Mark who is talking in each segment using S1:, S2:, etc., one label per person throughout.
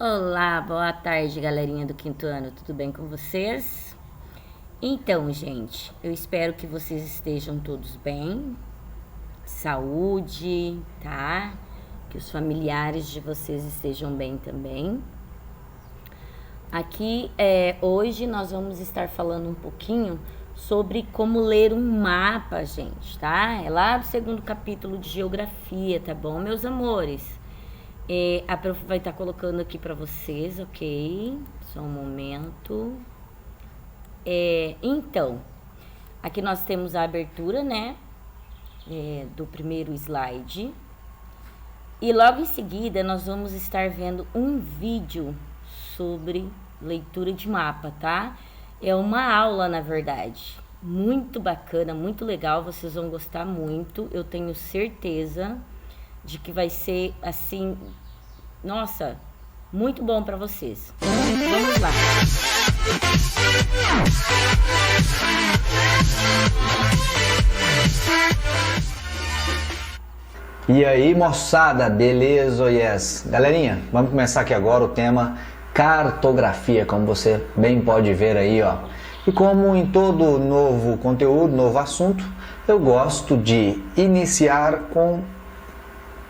S1: Olá, boa tarde, galerinha do quinto ano, tudo bem com vocês? Então, gente, eu espero que vocês estejam todos bem, saúde, tá? Que os familiares de vocês estejam bem também. Aqui, hoje nós vamos estar falando um pouquinho sobre como ler um mapa, gente, tá? É lá do segundo capítulo de geografia, tá bom, meus amores? A prof vai estar colocando aqui para vocês, ok? Só um momento. Então, aqui nós temos a abertura, né? Do primeiro slide. E logo em seguida nós vamos estar vendo um vídeo sobre leitura de mapa, tá? É uma aula, na verdade. Muito bacana, muito legal, vocês vão gostar muito. Eu tenho certeza de que vai ser assim, nossa, muito bom para vocês. Vamos lá.
S2: E aí, moçada, beleza? Yes. Galerinha, vamos começar aqui agora o tema cartografia, como você bem pode ver aí, ó. E como em todo novo conteúdo, novo assunto, eu gosto de iniciar com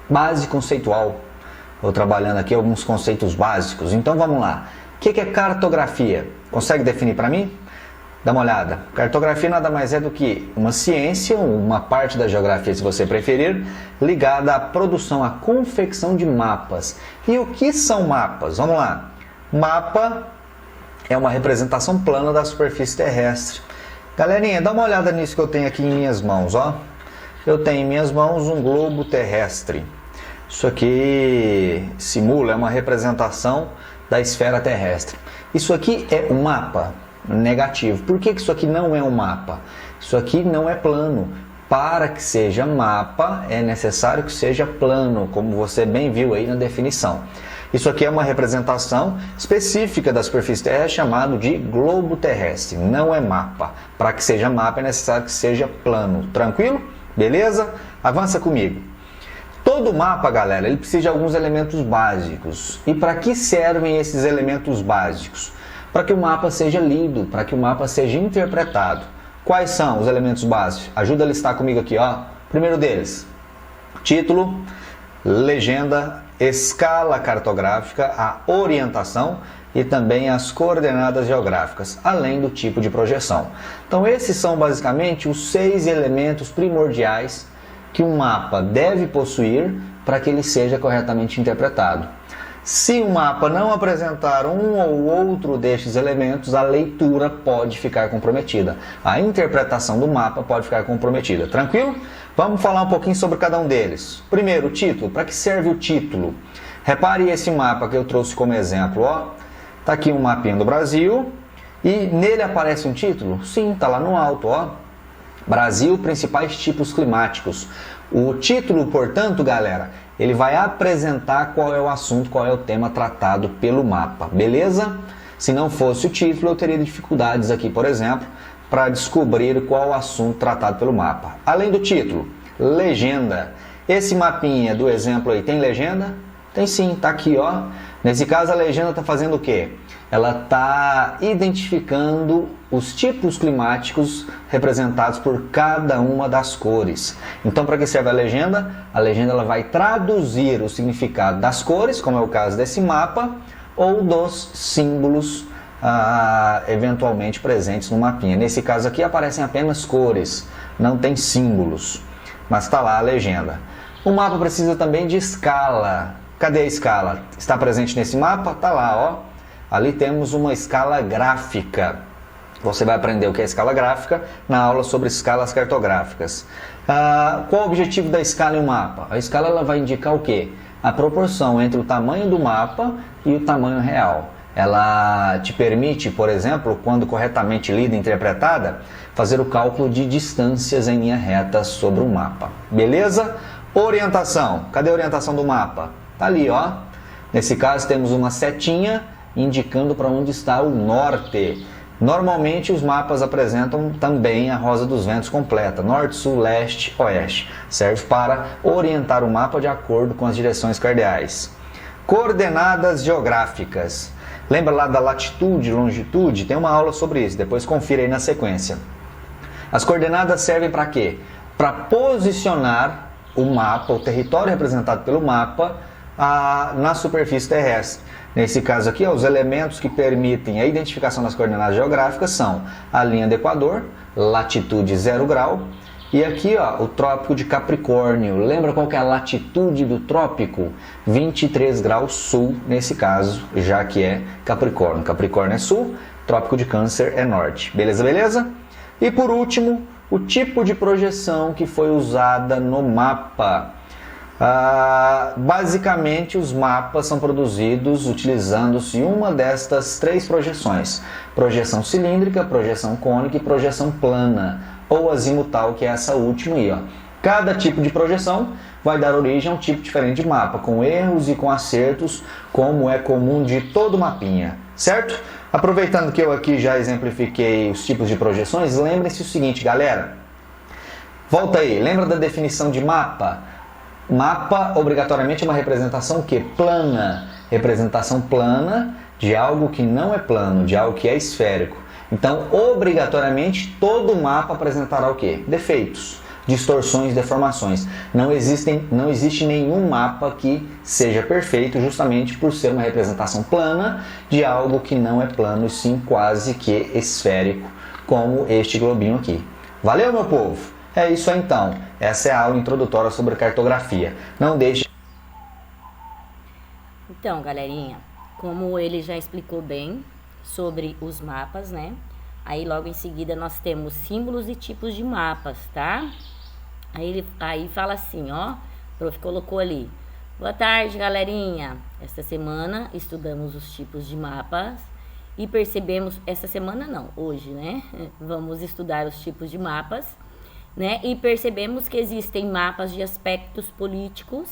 S2: base conceitual. Vou trabalhando aqui alguns conceitos básicos. Então vamos lá. O que é cartografia? Consegue definir para mim? Dá uma olhada. Cartografia nada mais é do que uma ciência, uma parte da geografia, se você preferir, ligada à produção, à confecção de mapas. E o que são mapas? Vamos lá. Mapa é uma representação plana da superfície terrestre. Galerinha, dá uma olhada nisso que eu tenho aqui em minhas mãos, ó. Eu tenho em minhas mãos um globo terrestre. Isso aqui simula, é uma representação da esfera terrestre. Isso aqui é um mapa negativo. Por que isso aqui não é um mapa? Isso aqui não é plano. Para que seja mapa, é necessário que seja plano, como você bem viu aí na definição. Isso aqui é uma representação específica da superfície terrestre, chamado de globo terrestre. Não é mapa. Para que seja mapa, é necessário que seja plano. Tranquilo? Beleza? Avança comigo. Todo mapa, galera, ele precisa de alguns elementos básicos. E para que servem esses elementos básicos? Para que o mapa seja lido, para que o mapa seja interpretado. Quais são os elementos básicos? Ajuda a listar comigo aqui, ó. Primeiro deles, título, legenda, escala cartográfica, a orientação e também as coordenadas geográficas, além do tipo de projeção. Então esses são basicamente os 6 elementos primordiais que um mapa deve possuir para que ele seja corretamente interpretado. Se o mapa não apresentar um ou outro destes elementos, a leitura pode ficar comprometida. A interpretação do mapa pode ficar comprometida. Tranquilo? Vamos falar um pouquinho sobre cada um deles. Primeiro, o título. Para que serve o título? Repare esse mapa que eu trouxe como exemplo. Está aqui um mapinha do Brasil e nele aparece um título? Sim, está lá no alto. Brasil, principais tipos climáticos. O título, portanto, galera, ele vai apresentar qual é o assunto, qual é o tema tratado pelo mapa, beleza? Se não fosse o título, eu teria dificuldades aqui, por exemplo, para descobrir qual o assunto tratado pelo mapa. Além do título, legenda. Esse mapinha do exemplo aí tem legenda? Tem sim, tá aqui, ó. Nesse caso, a legenda está fazendo o quê? Ela está identificando os tipos climáticos representados por cada uma das cores. Então, para que serve a legenda? A legenda ela vai traduzir o significado das cores, como é o caso desse mapa, ou dos símbolos eventualmente presentes no mapinha. Nesse caso aqui aparecem apenas cores, não tem símbolos, mas está lá a legenda. O mapa precisa também de escala. Cadê a escala? Está presente nesse mapa? Está lá, ó. Ali temos uma escala gráfica. Você vai aprender o que é escala gráfica na aula sobre escalas cartográficas. Qual o objetivo da escala em um mapa? A escala ela vai indicar o quê? A proporção entre o tamanho do mapa e o tamanho real. Ela te permite, por exemplo, quando corretamente lida e interpretada, fazer o cálculo de distâncias em linha reta sobre um mapa. Beleza? Orientação. Cadê a orientação do mapa? Tá ali, ó. Nesse caso temos uma setinha indicando para onde está o norte. Normalmente os mapas apresentam também a rosa dos ventos completa, norte, sul, leste, oeste. Serve para orientar o mapa de acordo com as direções cardeais. Coordenadas geográficas. Lembra lá da latitude, longitude? Tem uma aula sobre isso, depois confira aí na sequência. As coordenadas servem para quê? Para posicionar o mapa, o território representado pelo mapa, na superfície terrestre. Nesse caso aqui, os elementos que permitem a identificação das coordenadas geográficas são a linha do Equador, latitude 0 grau, e aqui o Trópico de Capricórnio. Lembra qual que é a latitude do trópico? 23 graus sul, nesse caso, já que é Capricórnio. Capricórnio é sul, Trópico de Câncer é norte. Beleza, beleza? E por último, o tipo de projeção que foi usada no mapa. Basicamente, os mapas são produzidos utilizando-se uma destas três projeções: projeção cilíndrica, projeção cônica e projeção plana, ou azimutal, que é essa última aí. Cada tipo de projeção vai dar origem a um tipo diferente de mapa, com erros e com acertos, como é comum de todo mapinha, certo? Aproveitando que eu aqui já exemplifiquei os tipos de projeções, lembrem-se o seguinte, galera. Volta aí, lembra da definição de mapa? Mapa, obrigatoriamente, é uma representação que plana. Representação plana de algo que não é plano, de algo que é esférico. Então, obrigatoriamente, todo mapa apresentará o quê? Defeitos, distorções, deformações. Não existe nenhum mapa que seja perfeito, justamente por ser uma representação plana de algo que não é plano, e sim quase que esférico, como este globinho aqui. Valeu, meu povo? É isso aí, então. Essa é a aula introdutória sobre cartografia. Não deixe...
S1: Então, galerinha, como ele já explicou bem sobre os mapas, né? Aí logo em seguida nós temos símbolos e tipos de mapas, tá? Aí fala assim, ó, o prof colocou ali: boa tarde, galerinha. Esta semana estudamos os tipos de mapas e percebemos, essa semana não, hoje, né? Vamos estudar os tipos de mapas, né? E percebemos que existem mapas de aspectos políticos,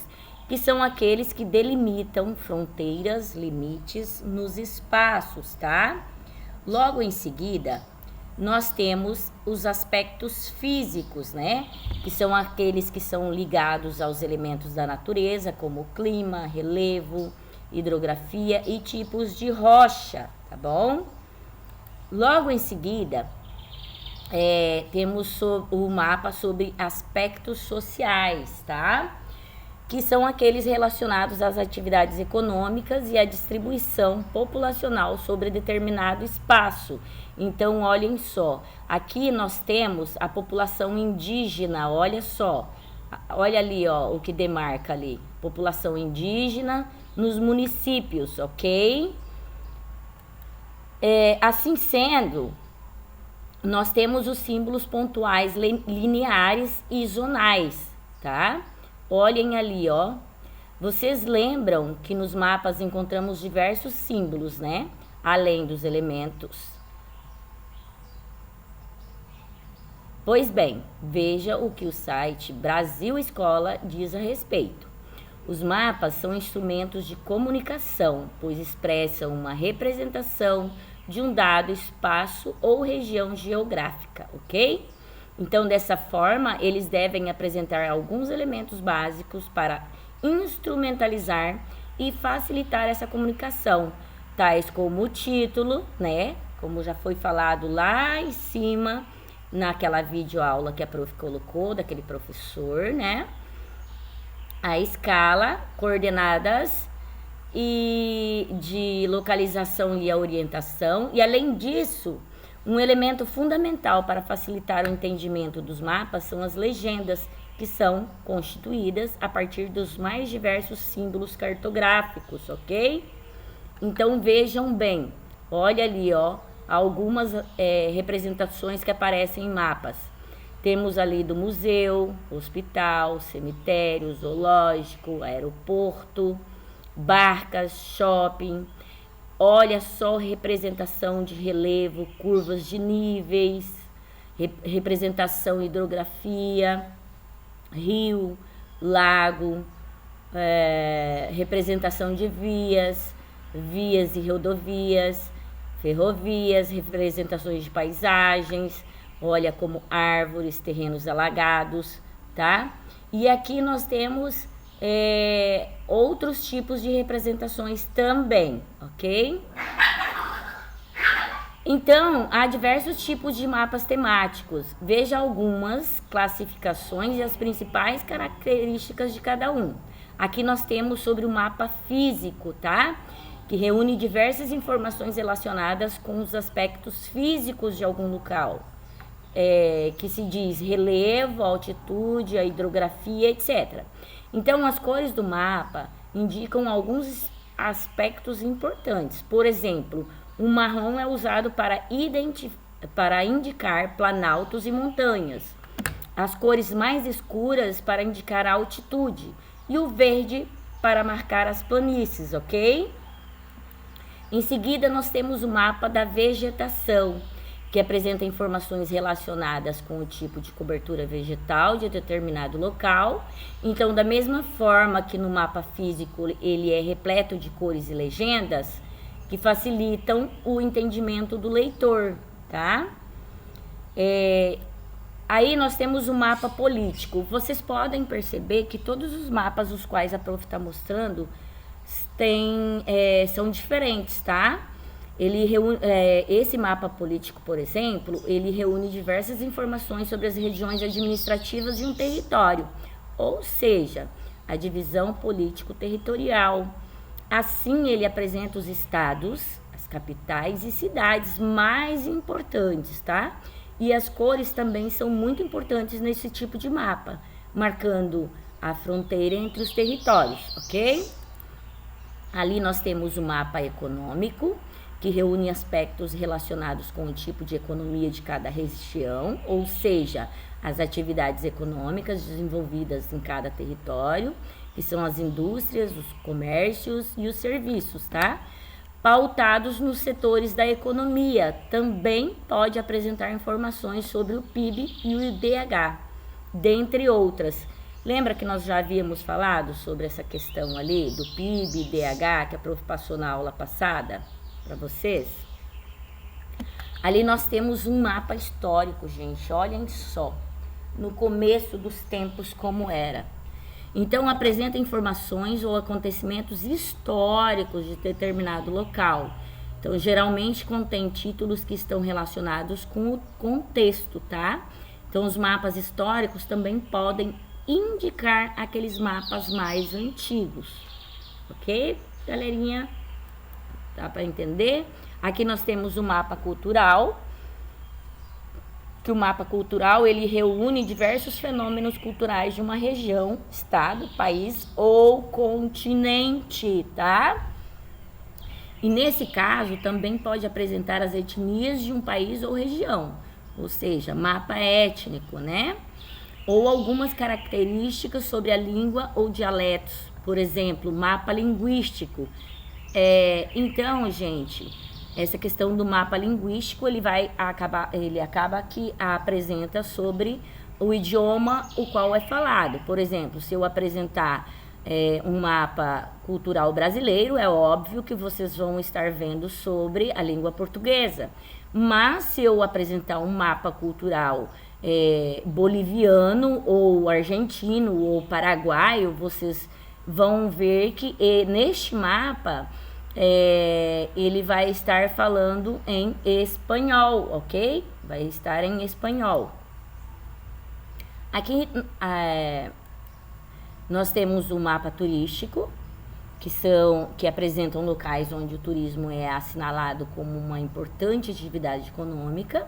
S1: que são aqueles que delimitam fronteiras, limites nos espaços, tá? Logo em seguida, nós temos os aspectos físicos, né? Que são aqueles que são ligados aos elementos da natureza, como clima, relevo, hidrografia e tipos de rocha, tá bom? Logo em seguida, temos o mapa sobre aspectos sociais, tá? Que são aqueles relacionados às atividades econômicas e à distribuição populacional sobre determinado espaço. Então, olhem só, aqui nós temos a população indígena, olha só, olha ali, ó, o que demarca ali, população indígena nos municípios, ok? Assim sendo, nós temos os símbolos pontuais lineares e zonais, tá? Olhem ali, ó. Vocês lembram que nos mapas encontramos diversos símbolos, né? Além dos elementos. Pois bem, veja o que o site Brasil Escola diz a respeito. Os mapas são instrumentos de comunicação, pois expressam uma representação de um dado espaço ou região geográfica, ok? Então, dessa forma, eles devem apresentar alguns elementos básicos para instrumentalizar e facilitar essa comunicação, tais como o título, né? Como já foi falado lá em cima, naquela videoaula que a prof colocou, daquele professor, né? A escala, coordenadas e de localização e a orientação. E, além disso, um elemento fundamental para facilitar o entendimento dos mapas são as legendas, que são constituídas a partir dos mais diversos símbolos cartográficos, ok? Então, vejam bem, olha ali, ó, algumas representações que aparecem em mapas. Temos ali do museu, hospital, cemitério, zoológico, aeroporto, barcas, shopping. Olha só representação de relevo, curvas de níveis, representação hidrografia, rio, lago, representação de vias e rodovias, ferrovias, representações de paisagens, olha como árvores, terrenos alagados, tá? E aqui nós temos outros tipos de representações também, ok? Então, há diversos tipos de mapas temáticos. Veja algumas classificações e as principais características de cada um. Aqui nós temos sobre o mapa físico, tá? Que reúne diversas informações relacionadas com os aspectos físicos de algum local. Que se diz relevo, altitude, a hidrografia, etc. Então, as cores do mapa indicam alguns aspectos importantes. Por exemplo, o marrom é usado para indicar planaltos e montanhas. As cores mais escuras para indicar a altitude. E o verde para marcar as planícies, ok? Em seguida, nós temos o mapa da vegetação, que apresenta informações relacionadas com o tipo de cobertura vegetal de determinado local. Então, da mesma forma que no mapa físico ele é repleto de cores e legendas, que facilitam o entendimento do leitor, tá? Aí nós temos o mapa político. Vocês podem perceber que todos os mapas os quais a prof está mostrando são diferentes, tá? Esse mapa político, por exemplo, ele reúne diversas informações sobre as regiões administrativas de um território, ou seja, a divisão político-territorial. Assim, ele apresenta os estados, as capitais e cidades mais importantes, tá? E as cores também são muito importantes nesse tipo de mapa, marcando a fronteira entre os territórios, ok? Ali nós temos o mapa econômico, que reúne aspectos relacionados com o tipo de economia de cada região, ou seja, as atividades econômicas desenvolvidas em cada território, que são as indústrias, os comércios e os serviços, tá? Pautados nos setores da economia. Também pode apresentar informações sobre o PIB e o IDH, dentre outras. Lembra que nós já havíamos falado sobre essa questão ali do PIB e IDH, que a prof passou na aula passada para vocês? Ali nós temos um mapa histórico, gente, olhem só, no começo dos tempos como era. Então, apresenta informações ou acontecimentos históricos de determinado local. Então, geralmente contém títulos que estão relacionados com o contexto, tá? Então, os mapas históricos também podem indicar aqueles mapas mais antigos. Ok, galerinha? Dá para entender? Aqui nós temos o mapa cultural, que o mapa cultural ele reúne diversos fenômenos culturais de uma região, estado, país ou continente, tá? E nesse caso também pode apresentar as etnias de um país ou região, ou seja, mapa étnico, né? Ou algumas características sobre a língua ou dialetos, por exemplo, mapa linguístico. Então, gente, essa questão do mapa linguístico, ele acaba que apresenta sobre o idioma o qual é falado. Por exemplo, se eu apresentar um mapa cultural brasileiro, é óbvio que vocês vão estar vendo sobre a língua portuguesa. Mas se eu apresentar um mapa cultural boliviano ou argentino ou paraguaio, vocês vão ver que neste mapa ele vai estar falando em espanhol, ok? Vai estar em espanhol. Aqui nós temos o mapa turístico, que apresentam locais onde o turismo é assinalado como uma importante atividade econômica.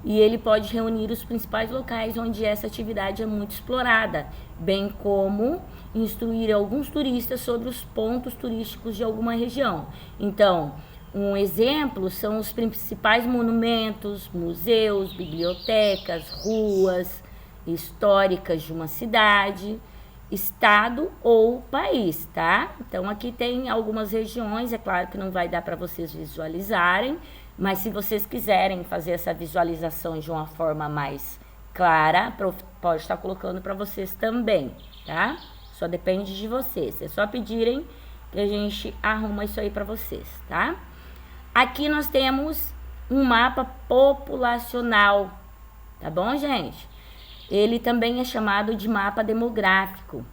S1: E ele pode reunir os principais locais onde essa atividade é muito explorada, bem como instruir alguns turistas sobre os pontos turísticos de alguma região. Então, um exemplo são os principais monumentos, museus, bibliotecas, ruas históricas de uma cidade, estado ou país, tá? Então, aqui tem algumas regiões, é claro que não vai dar para vocês visualizarem, mas se vocês quiserem fazer essa visualização de uma forma mais clara, pode estar colocando para vocês também, tá? Só depende de vocês. É só pedirem que a gente arruma isso aí para vocês, tá? Aqui nós temos um mapa populacional, tá bom, gente? Ele também é chamado de mapa demográfico.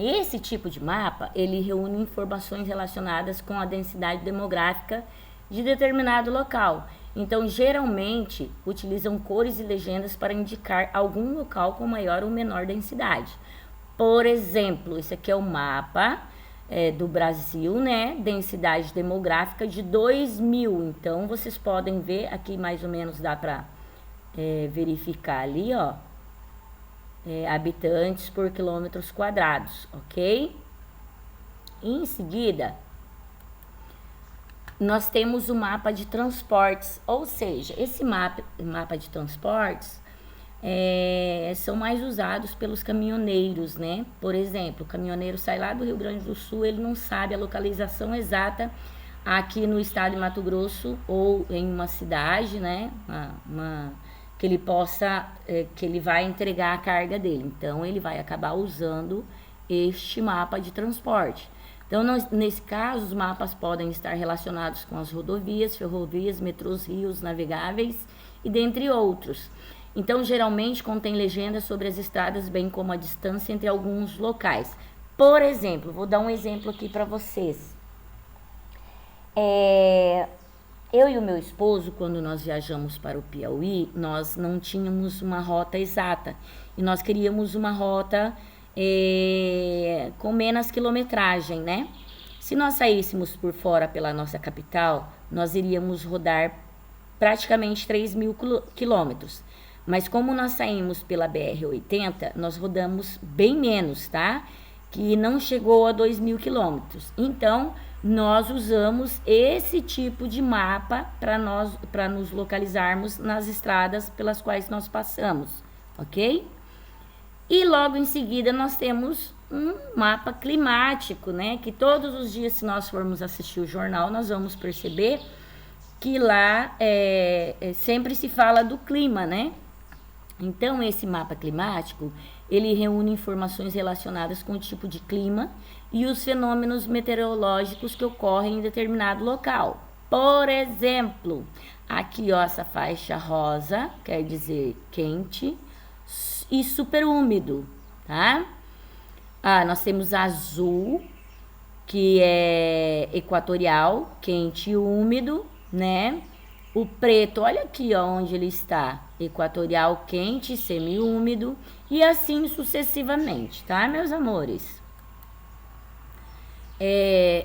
S1: Esse tipo de mapa, ele reúne informações relacionadas com a densidade demográfica de determinado local. Então, geralmente, utilizam cores e legendas para indicar algum local com maior ou menor densidade. Por exemplo, esse aqui é o mapa do Brasil, né? Densidade demográfica de 2000. Então, vocês podem ver, aqui mais ou menos dá para verificar ali, ó. Habitantes por quilômetros quadrados, ok? Em seguida, nós temos o mapa de transportes, ou seja, esse mapa de transportes são mais usados pelos caminhoneiros, né? Por exemplo, o caminhoneiro sai lá do Rio Grande do Sul, ele não sabe a localização exata aqui no estado de Mato Grosso ou em uma cidade, né? Que ele possa, que ele vai entregar a carga dele. Então, ele vai acabar usando este mapa de transporte. Então, nesse caso, os mapas podem estar relacionados com as rodovias, ferrovias, metrôs, rios navegáveis e dentre outros. Então, geralmente, contém legendas sobre as estradas, bem como a distância entre alguns locais. Por exemplo, vou dar um exemplo aqui para vocês. Eu e o meu esposo, quando nós viajamos para o Piauí, nós não tínhamos uma rota exata. E nós queríamos uma rota com menos quilometragem, né? Se nós saíssemos por fora pela nossa capital, nós iríamos rodar praticamente 3.000 quilômetros. Mas como nós saímos pela BR-80, nós rodamos bem menos, tá? Que não chegou a 2.000 quilômetros. Então, nós usamos esse tipo de mapa para nos localizarmos nas estradas pelas quais nós passamos, ok? E logo em seguida nós temos um mapa climático, né? Que todos os dias, se nós formos assistir o jornal, nós vamos perceber que lá sempre se fala do clima, né? Então, esse mapa climático, ele reúne informações relacionadas com o tipo de clima e os fenômenos meteorológicos que ocorrem em determinado local. Por exemplo, aqui, ó, essa faixa rosa quer dizer quente e super úmido, tá? Nós temos azul, que é equatorial, quente e úmido, né? O preto, olha aqui, ó, onde ele está, equatorial, quente, semi-úmido e assim sucessivamente, tá, meus amores?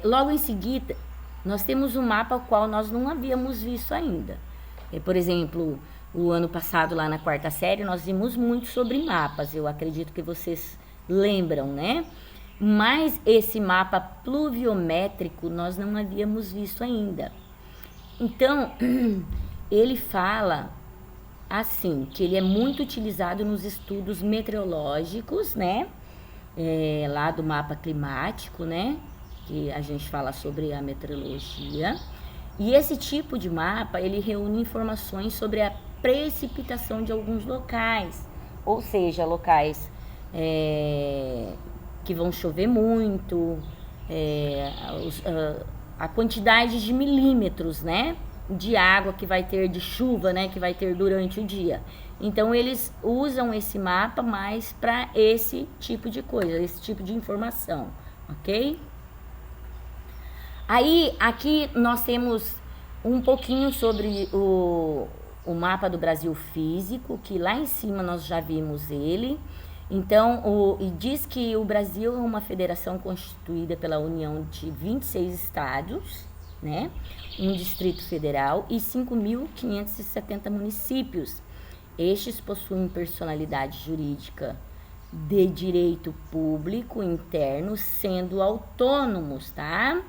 S1: Logo em seguida, nós temos um mapa qual nós não havíamos visto ainda. Por exemplo, o ano passado, lá na quarta série, nós vimos muito sobre mapas, eu acredito que vocês lembram, né? Mas esse mapa pluviométrico nós não havíamos visto ainda. Então, ele fala assim, que ele é muito utilizado nos estudos meteorológicos, né? Lá do mapa climático, né? Que a gente fala sobre a meteorologia. E esse tipo de mapa, ele reúne informações sobre a precipitação de alguns locais. Ou seja, locais que vão chover muito, a quantidade de milímetros, né, de água que vai ter, de chuva, né, que vai ter durante o dia. Então, eles usam esse mapa mais para esse tipo de coisa, esse tipo de informação, ok? Aí, aqui nós temos um pouquinho sobre o mapa do Brasil físico, que lá em cima nós já vimos ele. Então, e diz que o Brasil é uma federação constituída pela união de 26 estados, né? Um distrito federal e 5.570 municípios. Estes possuem personalidade jurídica de direito público interno, sendo autônomos, tá?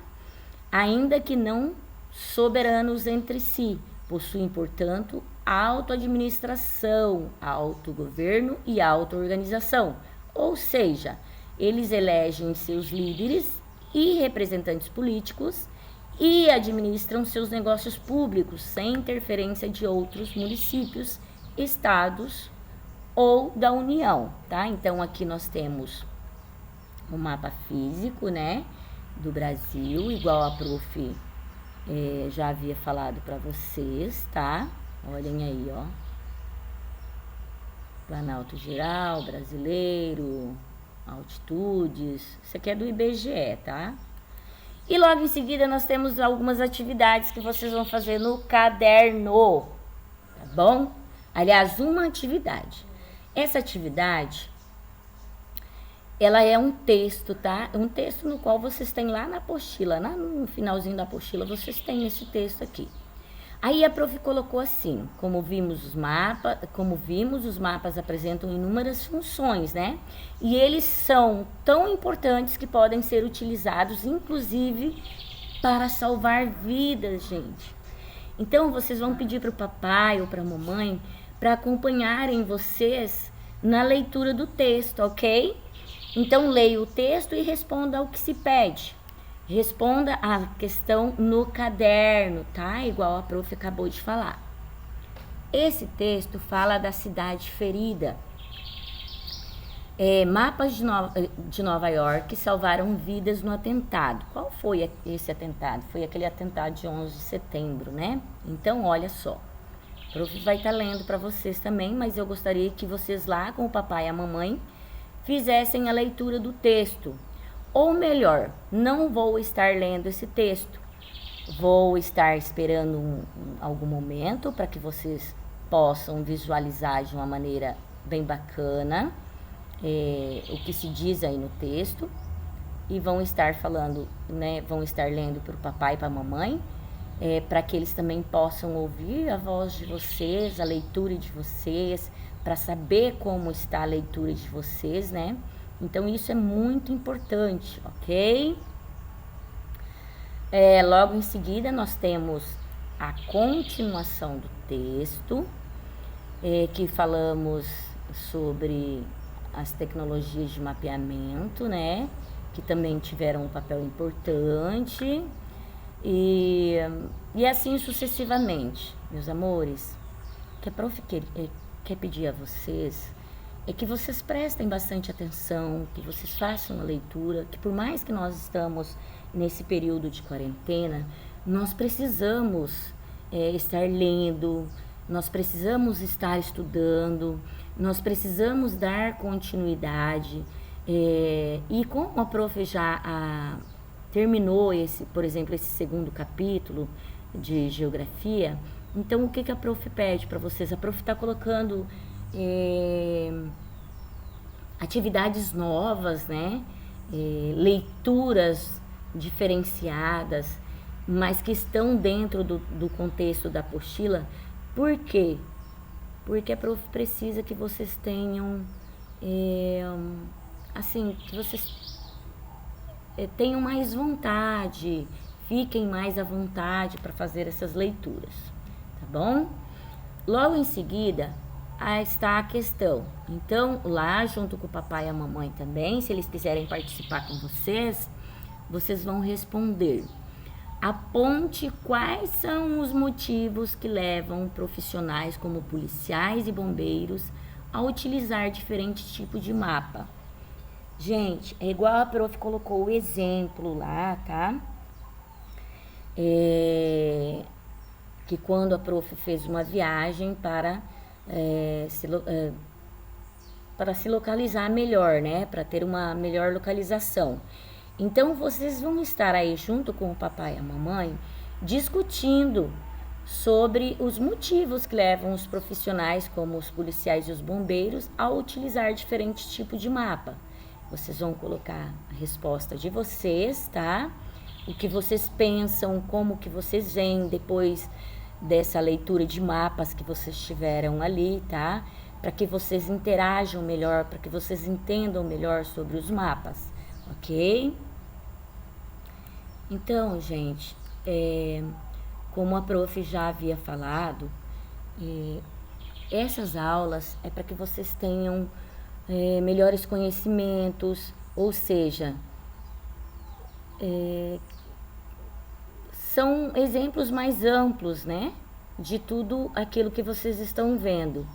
S1: Ainda que não soberanos entre si. Possuem, portanto, autoadministração, autogoverno e autoorganização. Ou seja, eles elegem seus líderes e representantes políticos e administram seus negócios públicos sem interferência de outros municípios, estados ou da União, tá? Então, aqui nós temos o mapa físico, né, do Brasil, igual a prof. Já havia falado para vocês, tá? Olhem aí, ó. Planalto Geral, brasileiro, altitudes. Isso aqui é do IBGE, tá? E logo em seguida nós temos algumas atividades que vocês vão fazer no caderno, tá bom? Aliás, uma atividade. Essa atividade, ela é um texto, tá? Um texto no qual vocês têm lá na apostila, lá no finalzinho da apostila, vocês têm esse texto aqui. Aí a prof colocou assim, como vimos, os mapas apresentam inúmeras funções, né? E eles são tão importantes que podem ser utilizados, inclusive, para salvar vidas, gente. Então, vocês vão pedir para o papai ou para a mamãe para acompanharem vocês na leitura do texto, ok? Então, leia o texto e responda ao que se pede. Responda a questão no caderno, tá? Igual a prof acabou de falar. Esse texto fala da cidade ferida. Mapas de Nova York salvaram vidas no atentado. Qual foi esse atentado? Foi aquele atentado de 11 de setembro, né? Então, olha só. A prof vai estar lendo para vocês também, mas eu gostaria que vocês lá com o papai e a mamãe fizessem a leitura do texto. Ou melhor, não vou estar lendo esse texto. Vou estar esperando algum momento para que vocês possam visualizar de uma maneira bem bacana o que se diz aí no texto. E vão estar falando, né? Vão estar lendo para o papai e para a mamãe, para que eles também possam ouvir a voz de vocês, a leitura de vocês, para saber como está a leitura de vocês, né? Então, isso é muito importante, ok? Logo em seguida, nós temos a continuação do texto, que falamos sobre as tecnologias de mapeamento, né? Que também tiveram um papel importante. E assim sucessivamente, meus amores. O que a prof quer pedir a vocês é que vocês prestem bastante atenção, que vocês façam a leitura, que por mais que nós estamos nesse período de quarentena, nós precisamos estar lendo, nós precisamos estar estudando, nós precisamos dar continuidade. E como a prof já terminou por exemplo, esse segundo capítulo de geografia, então o que a prof pede para vocês? A prof está colocando atividades novas, né? Leituras diferenciadas, mas que estão dentro do contexto da apostila. Por quê? Porque a prof precisa que vocês tenham, que vocês tenham mais vontade, fiquem mais à vontade para fazer essas leituras, tá bom? Logo em seguida, está a questão. Então, lá junto com o papai e a mamãe também, se eles quiserem participar com vocês, vocês vão responder. Aponte quais são os motivos que levam profissionais como policiais e bombeiros a utilizar diferentes tipos de mapa. Gente, é igual a prof colocou o exemplo lá, tá? Que quando a prof fez uma viagem para se localizar melhor, né? Para ter uma melhor localização. Então, vocês vão estar aí junto com o papai e a mamãe discutindo sobre os motivos que levam os profissionais, como os policiais e os bombeiros, a utilizar diferentes tipos de mapa. Vocês vão colocar a resposta de vocês, tá? O que vocês pensam, como que vocês veem depois dessa leitura de mapas que vocês tiveram ali, tá? Para que vocês interajam melhor, para que vocês entendam melhor sobre os mapas, ok? Então, gente, como a prof já havia falado, essas aulas é para que vocês tenham melhores conhecimentos, ou seja, são exemplos mais amplos, né, de tudo aquilo que vocês estão vendo.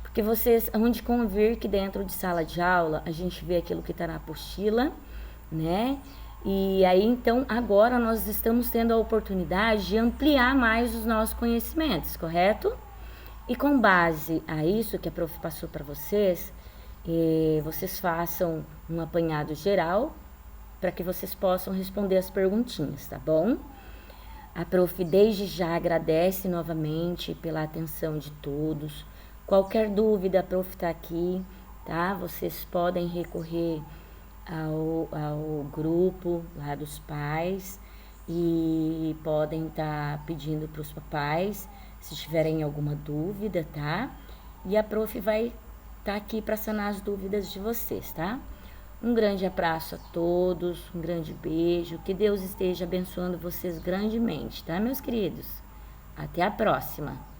S1: Porque vocês hão de convir que dentro de sala de aula a gente vê aquilo que está na apostila, né? E aí, então, agora nós estamos tendo a oportunidade de ampliar mais os nossos conhecimentos, correto? E com base a isso que a prof passou para vocês, vocês façam um apanhado geral para que vocês possam responder as perguntinhas, tá bom? A prof desde já agradece novamente pela atenção de todos. Qualquer dúvida, a prof está aqui, tá? Vocês podem recorrer ao grupo lá dos pais e podem estar pedindo para os papais se tiverem alguma dúvida, tá? E a prof vai estar aqui para sanar as dúvidas de vocês, tá? Um grande abraço a todos, um grande beijo, que Deus esteja abençoando vocês grandemente, tá, meus queridos? Até a próxima!